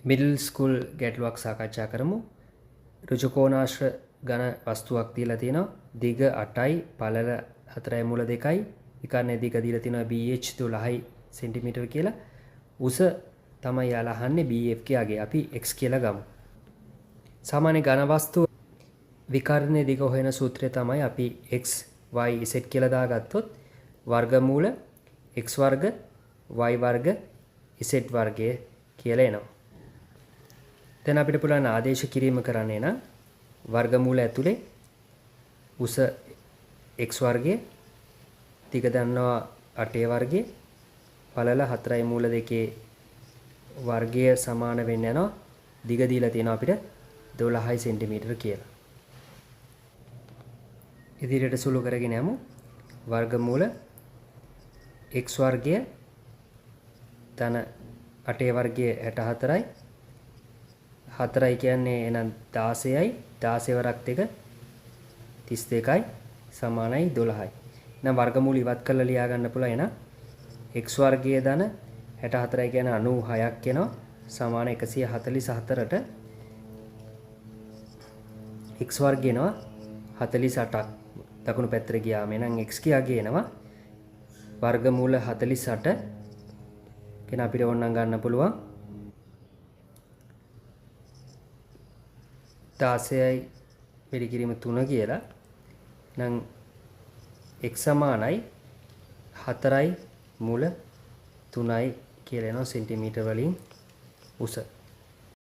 Middle school ගැටලුවක් සාකච්ඡා කරමු. ඍජුකෝණාශ්‍ර ඝන වස්තුවක් දීලා තියෙනවා. දිග 8යි, පළල 4යි, මුල 2යි. විකර්ණයේ දිග දීලා තියෙනවා BH 12යි සෙන්ටිමීටර කියලා. උස තමයි යාලා අහන්නේ BF කියාගේ. අපි x කියලා ගමු. සාමාන්‍ය ඝන වස්තුව විකර්ණයේ දිග හොයන සූත්‍රය තමයි අපි x y z කියලා දාගත්තොත් වර්ගමූල x වර්ග y වර්ග z වර්ගය කියලා එනවා. දැන් අපිට පුළුවන් ආදේශ කිරීම කරන්න නම් වර්ගමූල ඇතුලේ උස x වර්ගය, දිග දන්නවා 8 වර්ගය, පළල 4යි මූල 2 වර්ගය සමාන වෙන්න යනවා. දිග දීලා තියෙනවා අපිට 12 සෙන්ටිමීටර කියලා. ඉදිරියට සුළු කරගෙන යමු. වර්ගමූල x වර්ගය ධන 8 වර්ගය 64යි. 4යි කියන්නේ එහෙනම් 16යි. 16 වරක් 2 32යි සමානයි 12යි. එහෙනම් වර්ගමූල ඉවත් කරලා ලියා ගන්න පුළුවන්. එහෙනම් x වර්ගයේ ධන 64යි කියන්නේ 96ක් එනවා. සමාන 144ට x වර්ගය එනවා 48ක්. දකුණු පැත්තට ගියාම එහෙනම් x කියාගේ එනවා වර්ගමූල 48 කියන අපිට ඕනනම් ගන්න පුළුවන් 16යි වැඩි කිරීම 3 කියලා. නම් x සමානයි 4යි මුල 3යි කියලා එනවා සෙන්ටිමීටර වලින් උස.